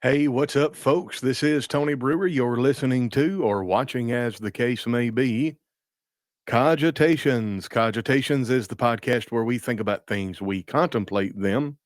Hey, what's up, folks? This is Tony Brewer. You're listening to or watching, as the case may be, Cogitations. Cogitations is the podcast where we think about things, we contemplate them,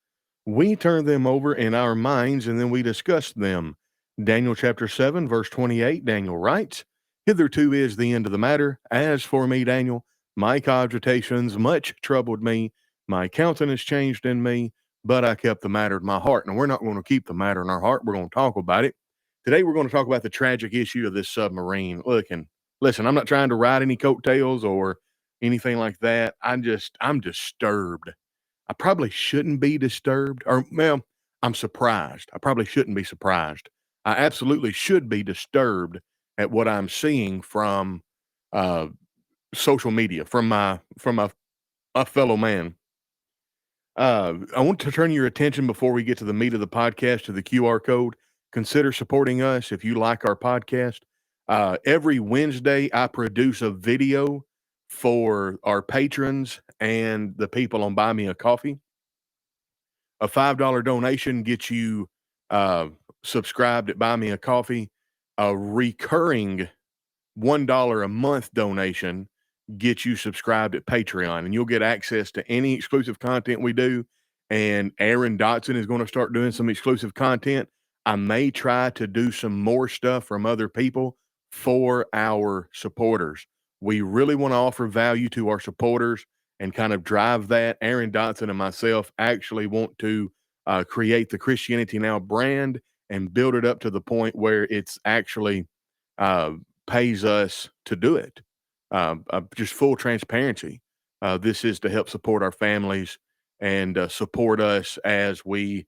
we turn them over in our minds, and then we discuss them. Daniel chapter 7, verse 28, Daniel writes, "Hitherto is the end of the matter. As for me, Daniel, my cogitations much troubled me. My countenance changed in me, but I kept the matter in my heart." Now, we're not going to keep the matter in our heart. We're going to talk about it. Today, we're going to talk about the tragic issue of this submarine. Listen, I'm not trying to ride any coattails or anything like that. I'm disturbed. I probably shouldn't be disturbed, or well, I'm surprised. I probably shouldn't be surprised. I absolutely should be disturbed at what I'm seeing from uh, social media, from my fellow man. I want to turn your attention before we get to the meat of the podcast to the QR code. Consider supporting us if you like our podcast. Every Wednesday, I produce a video for our patrons and the people on Buy Me a Coffee. A $5 donation gets you subscribed at Buy Me a Coffee. A recurring $1 a month donation gets you subscribed at Patreon, and you'll get access to any exclusive content we do. And Aaron Dotson is going to start doing some exclusive content. I may try to do some more stuff from other people for our supporters. We really want to offer value to our supporters and kind of drive that. Aaron Dotson and myself actually want to create the Christianity Now brand and build it up to the point where it's actually uh, pays us to do it. Just full transparency. This is to help support our families and support us as we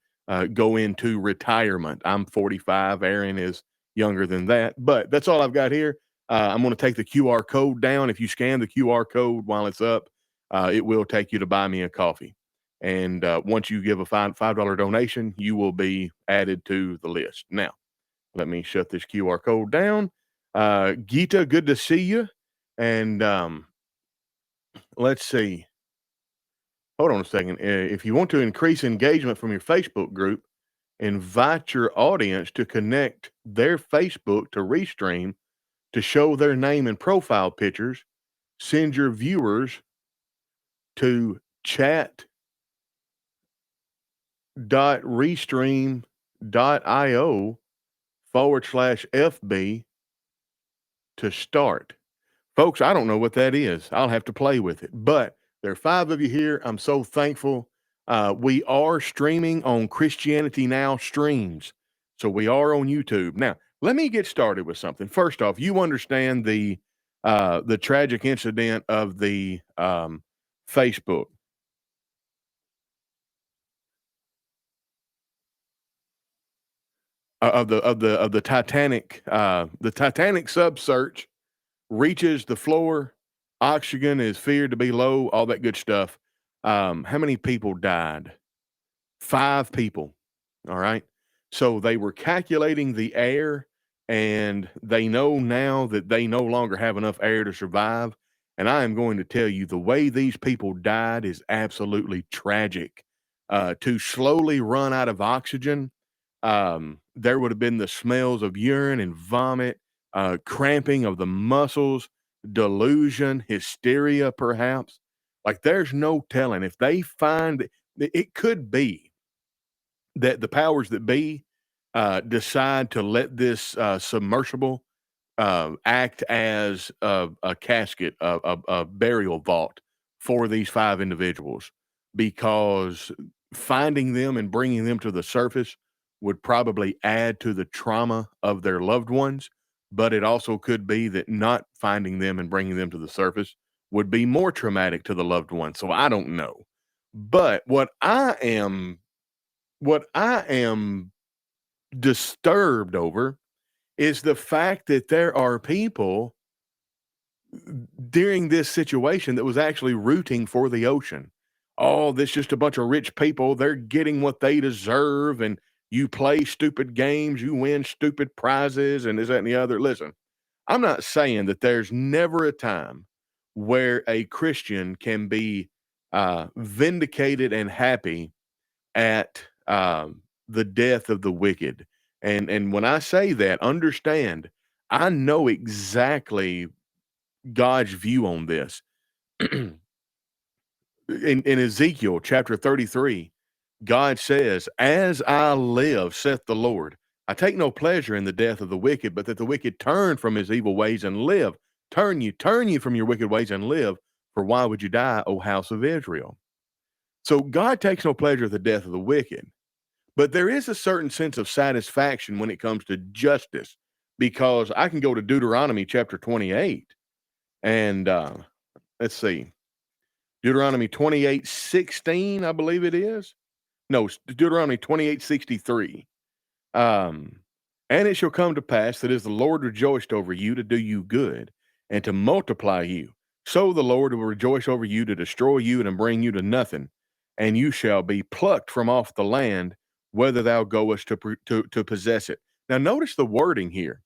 go into retirement. I'm 45. Aaron is younger than that, but that's all I've got here. I'm going to take the QR code down. If you scan the QR code while it's up, it will take you to Buy Me a Coffee. And once you give a $5 donation, you will be added to the list. Now, let me shut this QR code down. Gita, good to see you. And let's see. Hold on a second. If you want to increase engagement from your Facebook group, invite your audience to connect their Facebook to Restream to show their name and profile pictures. Send your viewers to chat.restream.io/FB to start. Folks, I don't know what that is. I'll have to play with it. But there are 5 of you here. I'm so thankful. We are streaming on Christianity Now streams. So we are on YouTube. Now, let me get started with something. First off, you understand the tragic incident of the Facebook. Of the Titanic. The Titanic sub search reaches the floor. Oxygen is feared to be low, all that good stuff. How many people died? 5 people. All right. So they were calculating the air, and they know now that they no longer have enough air to survive. And I am going to tell you the way these people died is absolutely tragic. To slowly run out of oxygen, there would have been the smells of urine and vomit, cramping of the muscles, delusion, hysteria, perhaps. Like there's no telling if they find it could be that the powers that be decide to let this submersible act as a casket, a burial vault for these 5 individuals, because finding them and bringing them to the surface would probably add to the trauma of their loved ones. But it also could be that not finding them and bringing them to the surface would be more traumatic to the loved one. So I don't know. But what I am disturbed over is the fact that there are people during this situation that was actually rooting for the ocean. Oh, this just a bunch of rich people. They're getting what they deserve. And you play stupid games, you win stupid prizes, and this, that, and the other. Listen, I'm not saying that there's never a time where a Christian can be vindicated and happy at the death of the wicked. And when I say that, understand, I know exactly God's view on this. In Ezekiel chapter 33, God says, "As I live, saith the Lord, I take no pleasure in the death of the wicked, but that the wicked turn from his evil ways and live. Turn you from your wicked ways and live. For why would you die, O house of Israel?" So God takes no pleasure of the death of the wicked, but there is a certain sense of satisfaction when it comes to justice, because I can go to Deuteronomy chapter 28 and let's see, Deuteronomy 28:16, I believe it is. No, Deuteronomy 28:63. Um, and it shall come to pass that as the Lord rejoiced over you to do you good and to multiply you, so the Lord will rejoice over you to destroy you and to bring you to nothing, and you shall be plucked from off the land, whether thou goest to possess it. Now, notice the wording here.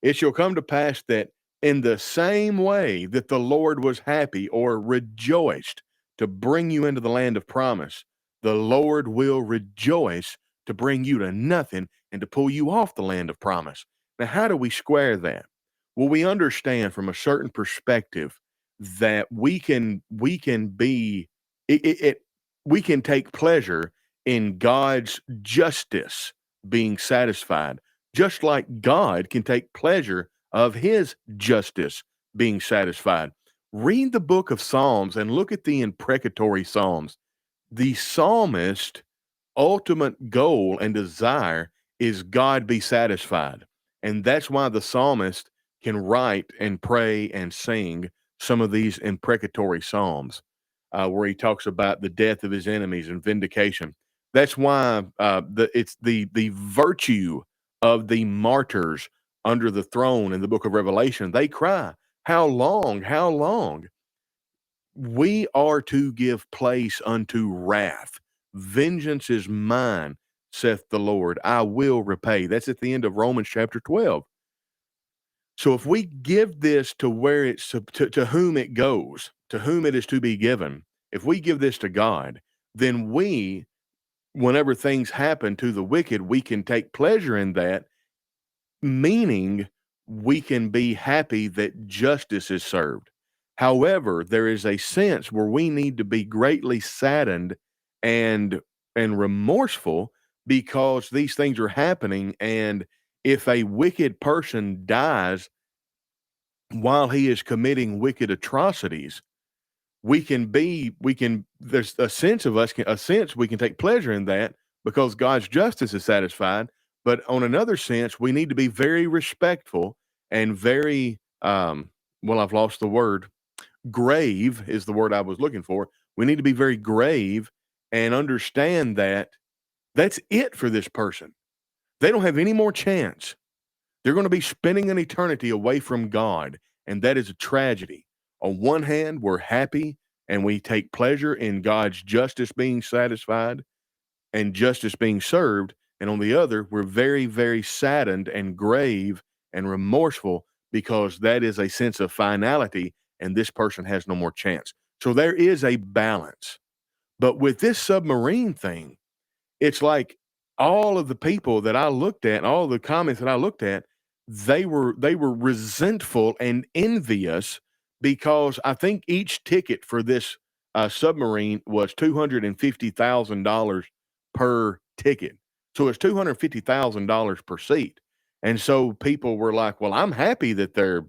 It shall come to pass that in the same way that the Lord was happy or rejoiced to bring you into the land of promise, the Lord will rejoice to bring you to nothing and to pull you off the land of promise. Now, how do we square that? Well, we understand from a certain perspective that we can be it we can take pleasure in God's justice being satisfied, just like God can take pleasure of his justice being satisfied. Read the book of Psalms and look at the imprecatory Psalms. The psalmist ultimate goal and desire is God be satisfied. And that's why the psalmist can write and pray and sing some of these imprecatory psalms, where he talks about the death of his enemies and vindication. That's why it's the virtue of the martyrs under the throne in the book of Revelation. They cry, "How long? How long?" We are to give place unto wrath. Vengeance is mine, saith the Lord. I will repay. That's at the end of Romans chapter 12. So if we give this to where it's to whom it goes, to whom it is to be given, if we give this to God, then we, whenever things happen to the wicked, we can take pleasure in that, meaning we can be happy that justice is served. However, there is a sense where we need to be greatly saddened and remorseful because these things are happening. And if a wicked person dies while he is committing wicked atrocities, we can there's a sense of us a sense we can take pleasure in that because God's justice is satisfied. But on another sense, we need to be very respectful and very well, I've lost the word. Grave is the word I was looking for. We need to be very grave and understand that that's it for this person. They don't have any more chance. They're going to be spending an eternity away from God, and that is a tragedy. On one hand, we're happy and we take pleasure in God's justice being satisfied and justice being served. And on the other, we're very, very saddened and grave and remorseful because that is a sense of finality and this person has no more chance. So there is a balance. But with this submarine thing, it's like all of the people that I looked at, all the comments that I looked at, they were resentful and envious because I think each ticket for this submarine was $250,000 per ticket. So it's $250,000 per seat. And so people were like, "Well, I'm happy that they're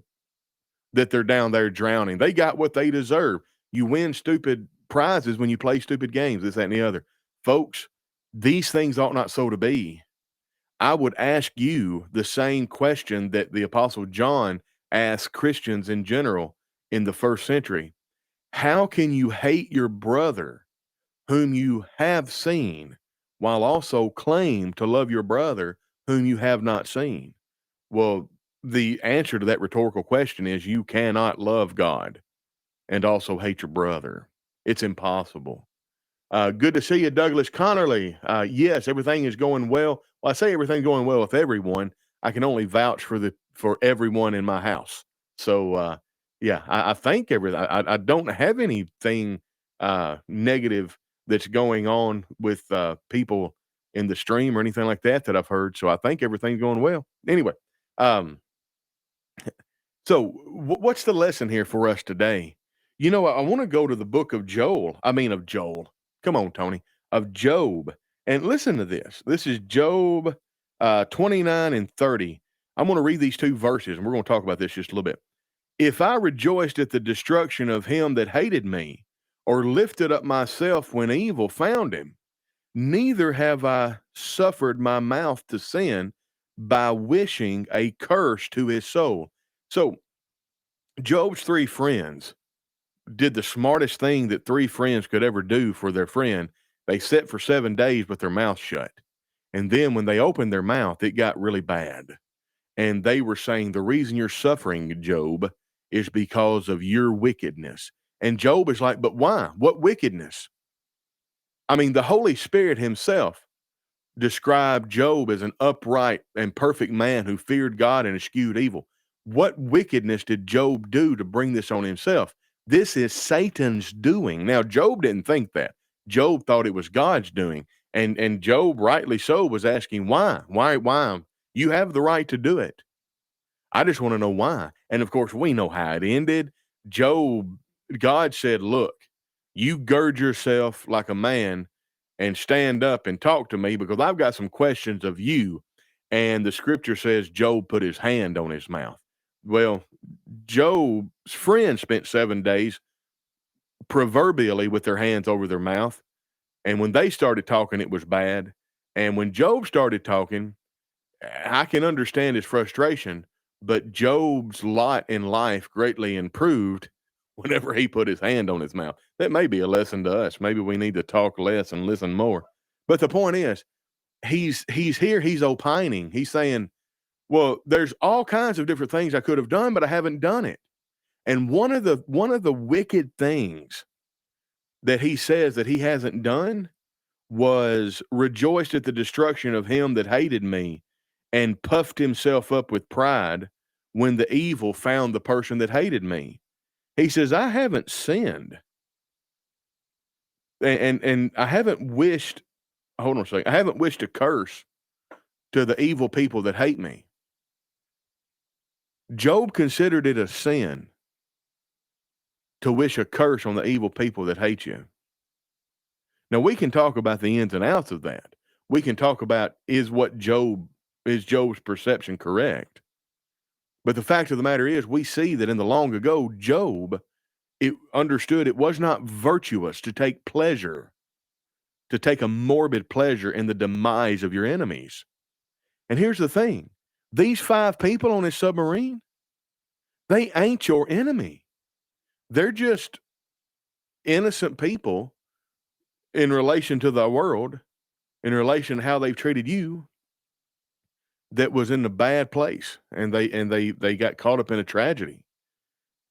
down there drowning. They got what they deserve. You win stupid prizes when you play stupid games, this, that, and the other." Folks, these things ought not so to be. I would ask you the same question that the Apostle John asked Christians in general in the first century. How can you hate your brother whom you have seen while also claim to love your brother whom you have not seen? Well, the answer to that rhetorical question is you cannot love God and also hate your brother. It's impossible. Good to see you, Douglas Connerly. Yes, everything is going well. Well, I say everything's going well with everyone. I can only vouch for everyone in my house. So yeah, I think everything. I don't have anything negative that's going on with people in the stream or anything like that I've heard. So I think everything's going well. Anyway, um, so what's the lesson here for us today? You know, I want to go to the book of Joel. I mean, of Joel. Come on, Tony. Of Job. And listen to this. This is Job 29 and 30. I'm going to read these two verses, and we're going to talk about this just a little bit. If I rejoiced at the destruction of him that hated me, or lifted up myself when evil found him, neither have I suffered my mouth to sin by wishing a curse to his soul. So Job's three friends did the smartest thing that three friends could ever do for their friend. They sat for 7 days with their mouth shut. And then when they opened their mouth, it got really bad. And they were saying, the reason you're suffering, Job, is because of your wickedness. And Job is like, but why? What wickedness? I mean, the Holy Spirit himself described Job as an upright and perfect man who feared God and eschewed evil. What wickedness did Job do to bring this on himself? This is Satan's doing. Now, Job didn't think that. Job thought it was God's doing. And Job, rightly so, was asking, why? Why? You have the right to do it. I just want to know why. And of course, we know how it ended. Job, God said, look, you gird yourself like a man and stand up and talk to me because I've got some questions of you. And the scripture says Job put his hand on his mouth. Well, Job's friends spent 7 days proverbially with their hands over their mouth. And when they started talking, it was bad. And when Job started talking, I can understand his frustration, but Job's lot in life greatly improved whenever he put his hand on his mouth. That may be a lesson to us. Maybe we need to talk less and listen more. But the point is, he's here, he's opining. He's saying, well, there's all kinds of different things I could have done, but I haven't done it. And one of the wicked things that he says that he hasn't done was rejoiced at the destruction of him that hated me and puffed himself up with pride when the evil found the person that hated me. He says, I haven't sinned. And I haven't wished, hold on a second, I haven't wished a curse to the evil people that hate me. Job considered it a sin to wish a curse on the evil people that hate you. Now we can talk about the ins and outs of that. We can talk about is Job's perception correct? But the fact of the matter is, we see that in the long ago, Job understood it was not virtuous to take pleasure, to take a morbid pleasure in the demise of your enemies. And here's the thing. These 5 people on this submarine, they ain't your enemy. They're just innocent people in relation to the world, in relation to how they've treated you, that was in a bad place, and they got caught up in a tragedy.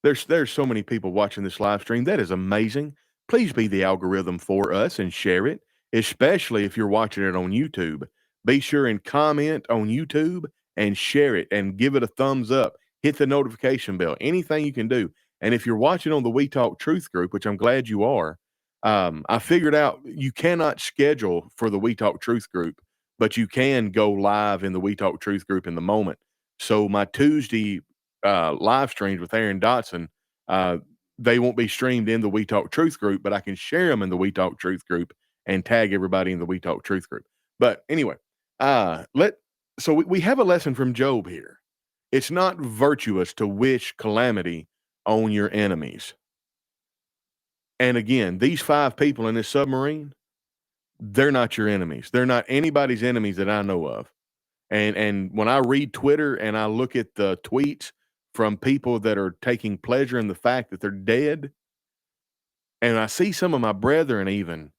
There's so many people watching this live stream. That is amazing. Please be the algorithm for us and share it, especially if you're watching it on YouTube. Be sure and comment on YouTube and share it and give it a thumbs up. Hit the notification bell. Anything you can do. And if you're watching on the We Talk Truth group, which I'm glad you are, I figured out you cannot schedule for the We Talk Truth group, but you can go live in the We Talk Truth group in the moment. So my Tuesday live streams with Aaron Dotson, they won't be streamed in the We Talk Truth group, but I can share them in the We Talk Truth group and tag everybody in the We Talk Truth group. But anyway, so we have a lesson from Job here. It's not virtuous to wish calamity on your enemies. And again, these 5 people in this submarine, they're not your enemies. They're not anybody's enemies that I know of. And when I read Twitter and I look at the tweets from people that are taking pleasure in the fact that they're dead, and I see some of my brethren even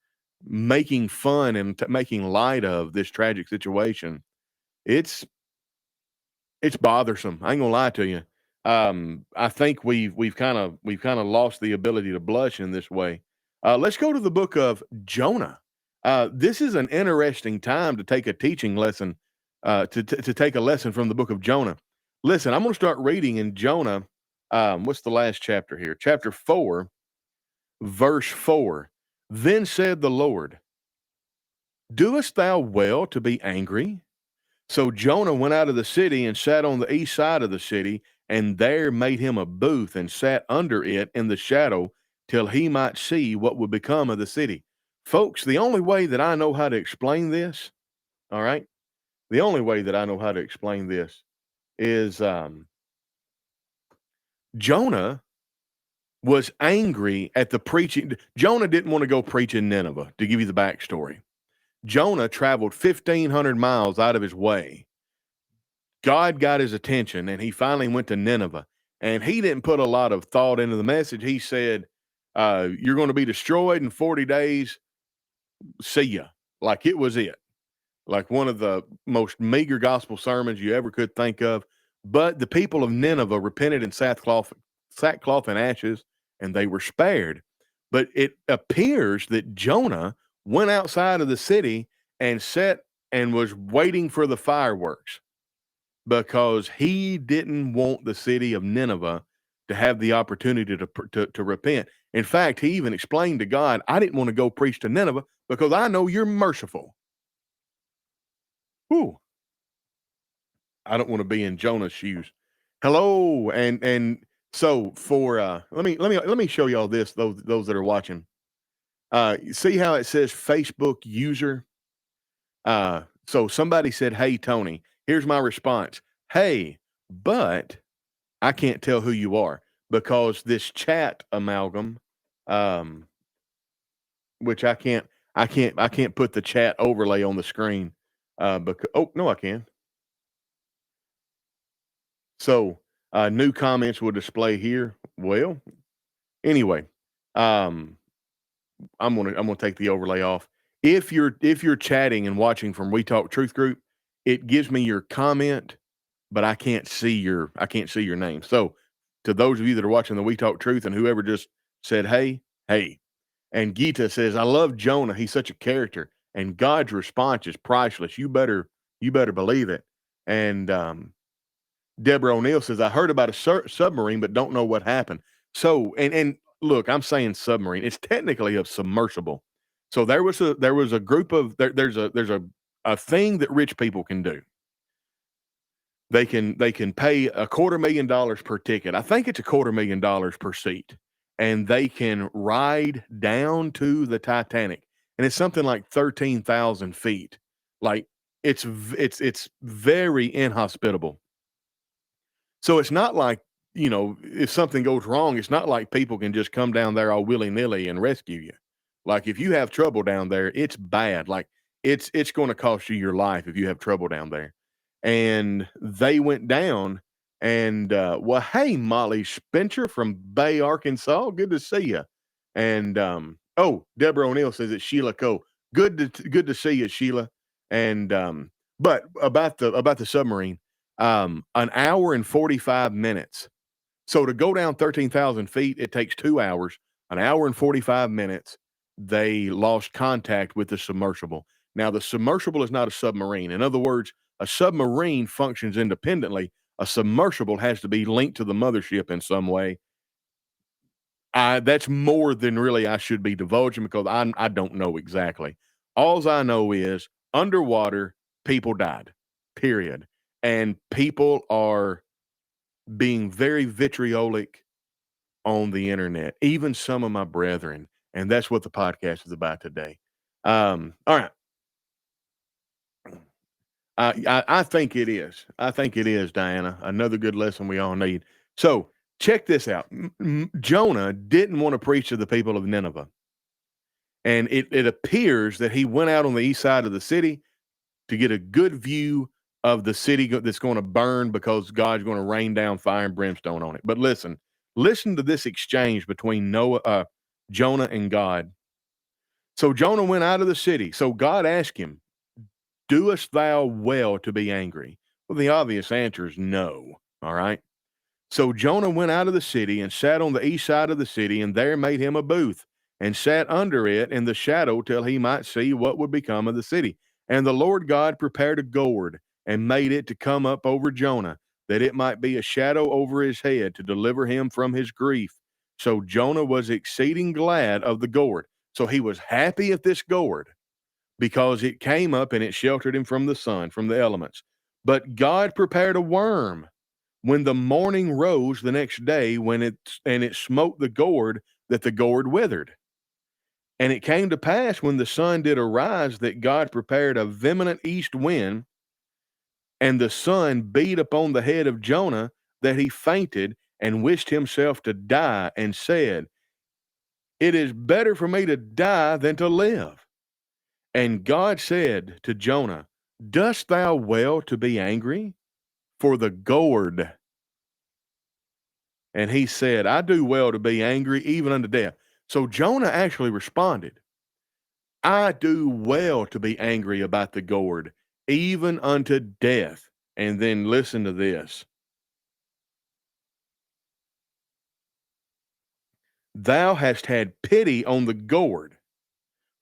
making fun and making light of this tragic situation, it's bothersome. I ain't gonna lie to you. I think we've kind of lost the ability to blush in this way. Let's go to the book of Jonah. This is an interesting time to take a teaching lesson, to take a lesson from the book of Jonah. Listen, I'm going to start reading in Jonah. What's the last chapter here? Chapter 4, verse 4. Then said the Lord, Doest thou well to be angry? So Jonah went out of the city and sat on the east side of the city, and there made him a booth and sat under it in the shadow till he might see what would become of the city. Folks, the only way that I know how to explain this, all right, the only way that I know how to explain this is Jonah was angry at the preaching. Jonah didn't want to go preach in Nineveh, to give you the backstory. Jonah traveled 1,500 miles out of his way. God got his attention and he finally went to Nineveh. And he didn't put a lot of thought into the message. He said, you're going to be destroyed in 40 days. See ya. Like it was it. Like one of the most meager gospel sermons you ever could think of. But the people of Nineveh repented in sackcloth and ashes, and they were spared. But it appears that Jonah went outside of the city and sat and was waiting for the fireworks because he didn't want the city of Nineveh to have the opportunity to repent. In fact, he even explained to God, I didn't want to go preach to Nineveh because I know you're merciful. Whew. I don't want to be in Jonah's shoes. Hello, and so for let me show y'all this, those that are watching. See how it says Facebook user? So somebody said, "Hey Tony." Here's my response. Hey, but I can't tell who you are because this chat amalgam, which I can't put the chat overlay on the screen. Because oh no, I can. So new comments will display here. Well, anyway, um, I'm gonna take the overlay off. If you're chatting and watching from We Talk Truth Group, it gives me your comment, but I can't see your name. So to those of you that are watching the We Talk Truth and whoever just said hey, and Gita says, I love Jonah. He's such a character, and God's response is priceless. You better believe it. And Deborah O'Neill says, I heard about a submarine, but don't know what happened. So, and look, I'm saying submarine. It's technically a submersible. So there was a group of there's a thing that rich people can do. They can pay $250,000 per ticket. I think it's $250,000 per seat, and they can ride down to the Titanic, and it's something like 13,000 feet. Like it's very inhospitable. So it's not like, if something goes wrong, it's not like people can just come down there all willy-nilly and rescue you. Like if you have trouble down there, it's bad. Like it's going to cost you your life if you have trouble down there. And they went down and well, hey, Molly Spencer from Bay, Arkansas, good to see you. And oh, Deborah O'Neill says it's Sheila Cole. Good to see you, Sheila. And but about the submarine, an hour and 45 minutes. So to go down 13,000 feet, it takes 2 hours, an hour and 45 minutes. They lost contact with the submersible. Now, the submersible is not a submarine. In other words, a submarine functions independently. A submersible has to be linked to the mothership in some way. That's more than really I should be divulging because I don't know exactly. All I know is underwater, people died, period. And people are being very vitriolic on the internet, even some of my brethren. And that's what the podcast is about today. All right. I think it is. I think it is, Diana. Another good lesson we all need. So check this out. Jonah didn't want to preach to the people of Nineveh. And it appears that he went out on the east side of the city to get a good view of the city that's going to burn because God's going to rain down fire and brimstone on it. But listen to this exchange between Jonah and God. So Jonah went out of the city. So God asked him, doest thou well to be angry? Well, the obvious answer is no. All right. So Jonah went out of the city and sat on the east side of the city, and there made him a booth, and sat under it in the shadow till he might see what would become of the city. And the Lord God prepared a gourd, and made it to come up over Jonah, that it might be a shadow over his head, to deliver him from his grief. So Jonah was exceeding glad of the gourd. So he was happy at this gourd, because it came up and it sheltered him from the sun, from the elements. But God prepared a worm when the morning rose the next day, it smote the gourd, that the gourd withered. And it came to pass, when the sun did arise, that God prepared a vehement east wind, and the sun beat upon the head of Jonah, that he fainted and wished himself to die, and said, "It is better for me to die than to live." And God said to Jonah, "Dost thou well to be angry for the gourd?" And he said, "I do well to be angry, even unto death." So Jonah actually responded, "I do well to be angry about the gourd, even unto death." And then listen to this. "Thou hast had pity on the gourd,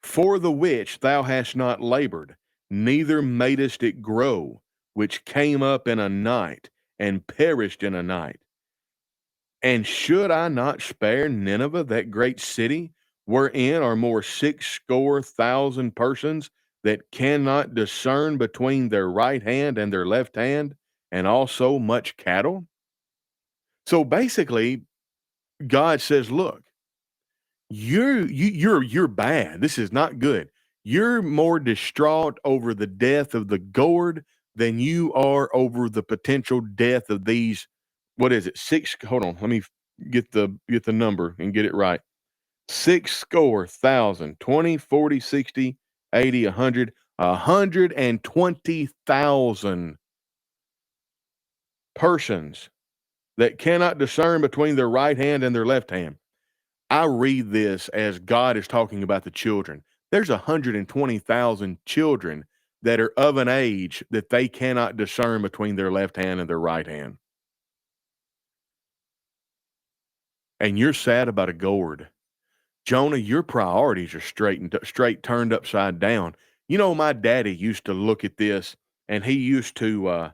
for the which thou hast not labored, neither madest it grow, which came up in a night, and perished in a night. And should I not spare Nineveh, that great city, wherein are more 60,000 persons, that cannot discern between their right hand and their left hand, and also much cattle?" So basically, God says, "Look, you're bad. This is not good. You're more distraught over the death of the gourd than you are over the potential death of these. What is it? Six. Hold on. Let me get the number and get it right. 60,000, 20, 40, 60, 80, 100, 120,000 persons that cannot discern between their right hand and their left hand." I read this as God is talking about the children. There's 120,000 children that are of an age that they cannot discern between their left hand and their right hand. And you're sad about a gourd. Jonah, your priorities are straight turned upside down. You know, my daddy used to look at this, and he used to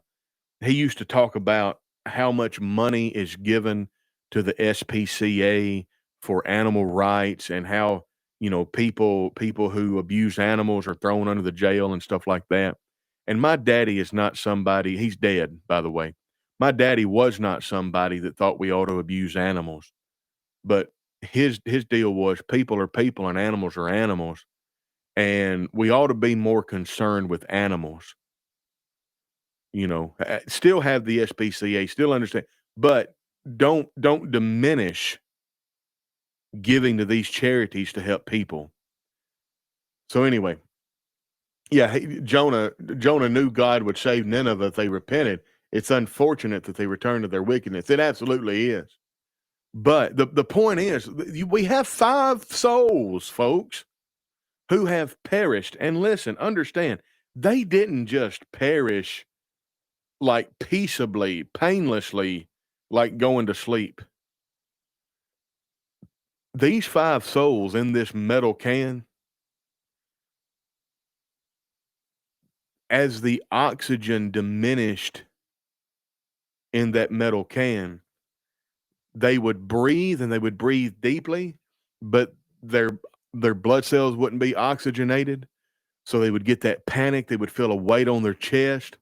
talk about how much money is given to the SPCA for animal rights, and how, people who abuse animals are thrown under the jail and stuff like that. And my daddy is not somebody, he's dead, by the way. My daddy was not somebody that thought we ought to abuse animals, but his deal was, people are people and animals are animals, and we ought to be more concerned with animals. Still have the SPCA, still understand, but don't diminish giving to these charities to help people. So anyway, yeah, Jonah knew God would save Nineveh if they repented. It's unfortunate that they returned to their wickedness. It absolutely is. But the point is, we have 5 souls, folks, who have perished. And listen, understand, they didn't just perish like peaceably, painlessly, like going to sleep. These 5 souls in this metal can, as the oxygen diminished in that metal can, they would breathe, and they would breathe deeply, but their blood cells wouldn't be oxygenated. So they would get that panic. They would feel a weight on their chest.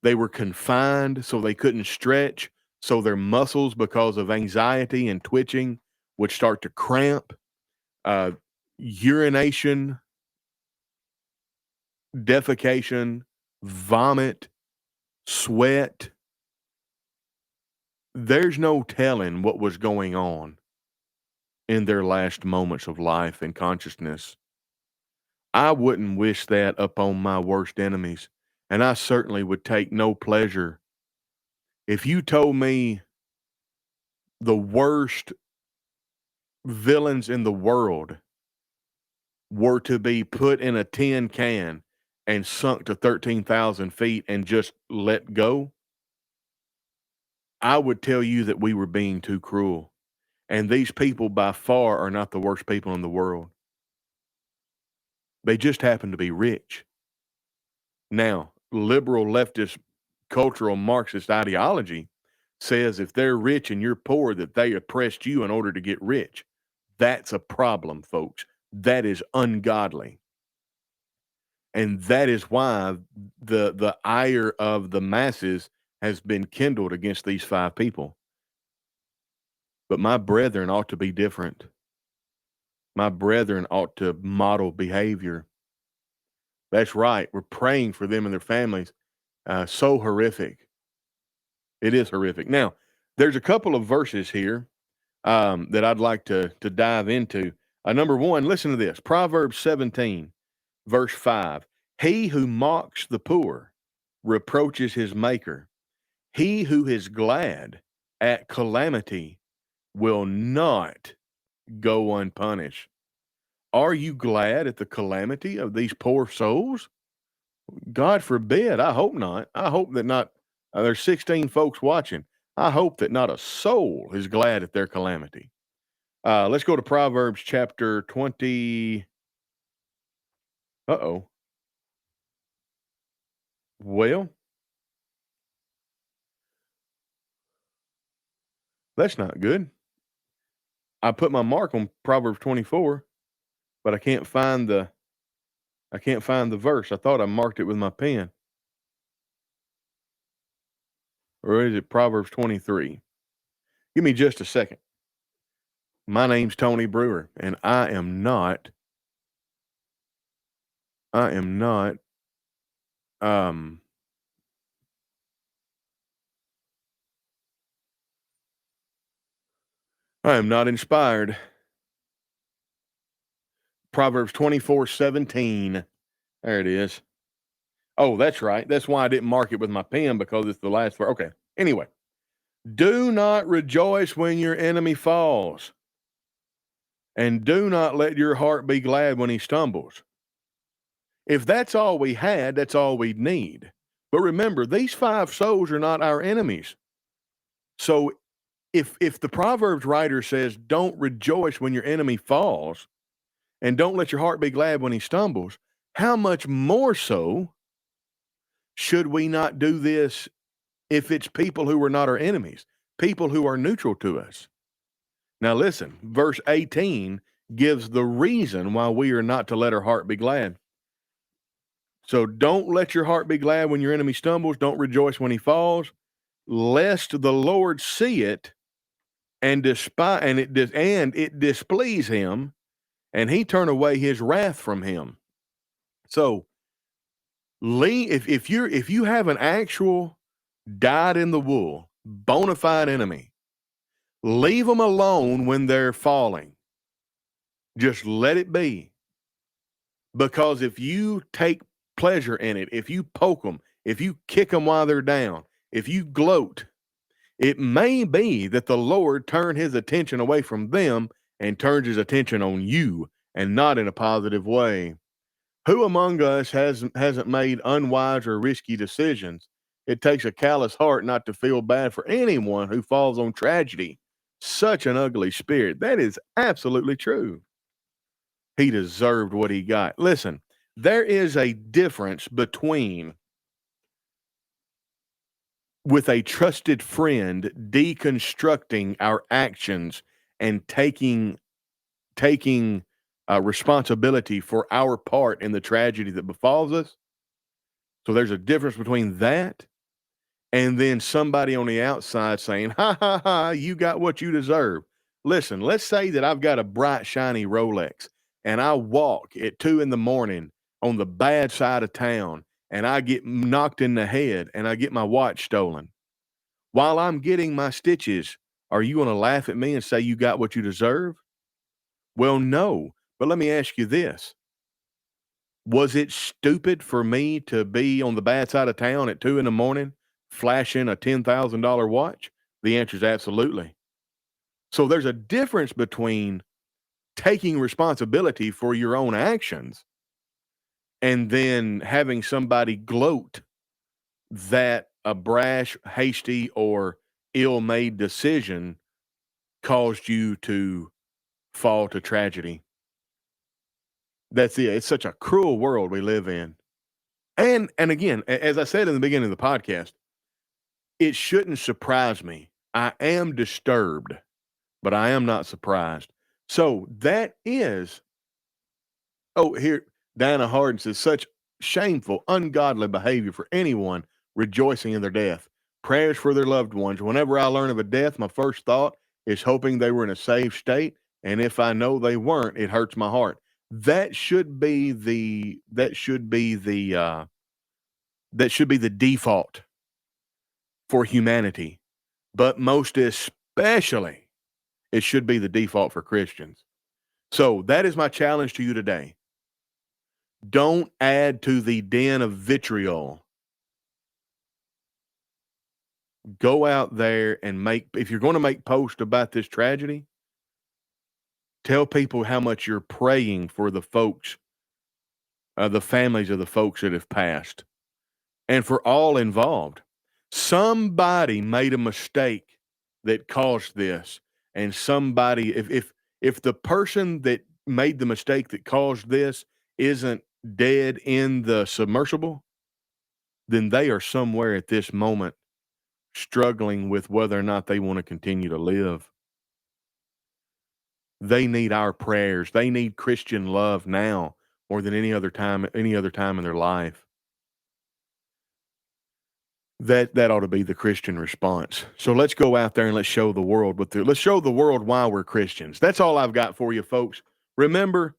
They were confined, so they couldn't stretch. So their muscles, because of anxiety and twitching, would start to cramp. Uh, Urination, defecation, vomit, sweat. There's no telling what was going on in their last moments of life and consciousness. I wouldn't wish that upon my worst enemies, and I certainly would take no pleasure. If you told me the worst villains in the world were to be put in a tin can and sunk to 13,000 feet and just let go, I would tell you that we were being too cruel. And these people by far are not the worst people in the world. They just happen to be rich. Now, liberal leftist cultural Marxist ideology says if they're rich and you're poor, that they oppressed you in order to get rich. That's a problem, folks. That is ungodly. And that is why the ire of the masses has been kindled against these 5 people. But my brethren ought to be different. My brethren ought to model behavior. That's right. We're praying for them and their families. So horrific. It is horrific. Now, there's a couple of verses here that I'd like to dive into. Number 1, listen to this. Proverbs 17, verse 5. He who mocks the poor reproaches his maker. He who is glad at calamity will not go unpunished. Are you glad at the calamity of these poor souls? God forbid. I hope not. I hope that not. There's 16 folks watching. I hope that not a soul is glad at their calamity. Let's go to Proverbs chapter 20. Uh-oh. Well, that's not good. I put my mark on Proverbs 24, but I can't find the verse. I thought I marked it with my pen. Or is it Proverbs 23? Give me just a second. My name's Tony Brewer, and I am not um I am not inspired. Proverbs 24:17. There it is. Oh, that's right. That's why I didn't mark it with my pen, because it's the last verse. Okay. Anyway, do not rejoice when your enemy falls, and do not let your heart be glad when he stumbles. If that's all we had, that's all we'd need. But remember, these 5 souls are not our enemies. So if the Proverbs writer says, don't rejoice when your enemy falls, and don't let your heart be glad when he stumbles, how much more so should we not do this if it's people who are not our enemies, people who are neutral to us? Now listen, verse 18 gives the reason why we are not to let our heart be glad. So don't let your heart be glad when your enemy stumbles. Don't rejoice when he falls, lest the Lord see it and it displease him, and he turn away his wrath from him. So if you have an actual dyed in the wool, bona fide enemy, leave them alone when they're falling. Just let it be. Because if you take pleasure in it, if you poke them, if you kick them while they're down, if you gloat, it may be that the Lord turned his attention away from them and turns his attention on you, and not in a positive way. Who among us hasn't made unwise or risky decisions? It takes a callous heart not to feel bad for anyone who falls on tragedy. Such an ugly spirit. That is absolutely true. He deserved what he got. Listen, there is a difference between, with a trusted friend, deconstructing our actions and taking responsibility for our part in the tragedy that befalls us. So there's a difference between that and then somebody on the outside saying, ha, ha, ha, you got what you deserve. Listen, let's say that I've got a bright, shiny Rolex, and I walk at 2 a.m. on the bad side of town, and I get knocked in the head, and I get my watch stolen. While I'm getting my stitches, are you going to laugh at me and say you got what you deserve? Well, no. But let me ask you this. Was it stupid for me to be on the bad side of town at 2 a.m. flashing a $10,000 watch? The answer is absolutely. So there's a difference between taking responsibility for your own actions and then having somebody gloat that a brash, hasty, or ill-made decision caused you to fall to tragedy. That's it. It's such a cruel world we live in. And again, as I said in the beginning of the podcast, it shouldn't surprise me. I am disturbed, but I am not surprised. So that is, oh, here, Diana Harden says, shameful, ungodly behavior for anyone rejoicing in their death. Prayers for their loved ones. Whenever I learn of a death, my first thought is hoping they were in a saved state. And if I know they weren't, it hurts my heart. That should be the default for humanity, but most especially it should be the default for Christians. So that is my challenge to you today. Don't add to the den of vitriol. Go out there and if you're going to make posts about this tragedy, tell people how much you're praying for the folks, the families of the folks that have passed, and for all involved. Somebody made a mistake that caused this, and somebody, if the person that made the mistake that caused this isn't dead in the submersible, then they are somewhere at this moment struggling with whether or not they want to continue to live. They need our prayers. They need Christian love now more than any other time in their life. That ought to be the Christian response. So let's go out there and let's show the world let's show the world why we're Christians. That's all I've got for you, folks. Remember,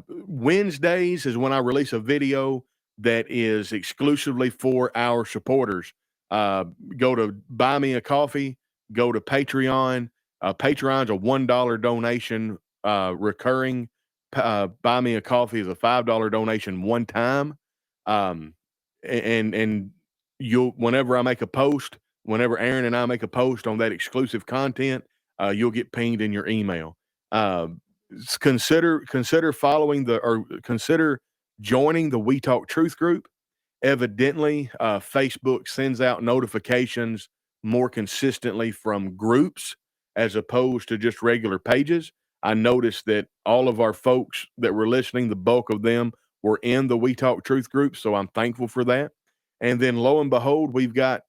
Wednesdays is when I release a video that is exclusively for our supporters. Go to Buy Me a Coffee, go to Patreon. Patreon's a $1 donation recurring. Buy Me a Coffee is a $5 donation one time. And whenever I make a post, whenever Aaron and I make a post on that exclusive content, you'll get pinged in your email. Consider consider joining the We Talk Truth group. Evidently, Facebook sends out notifications more consistently from groups as opposed to just regular pages. I noticed that all of our folks that were listening, the bulk of them were in the We Talk Truth group, so I'm thankful for that. And then lo and behold, we've got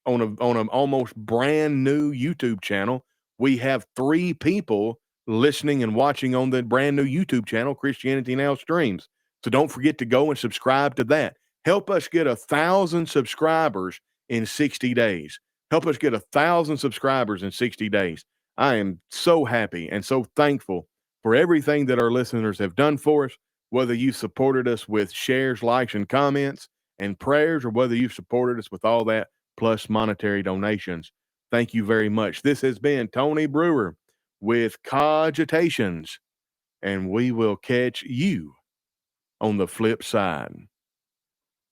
on an almost brand new YouTube channel, we have 3 people listening and watching on the brand new YouTube channel, Christianity Now Streams. So don't forget to go and subscribe to that. Help us get 1,000 subscribers in 60 days. Help us get 1,000 subscribers in 60 days. I am so happy and so thankful for everything that our listeners have done for us, whether you supported us with shares, likes, and comments and prayers, or whether you've supported us with all that plus monetary donations. Thank you very much. This has been Tony Brewer with Cogitations, and we will catch you on the flip side.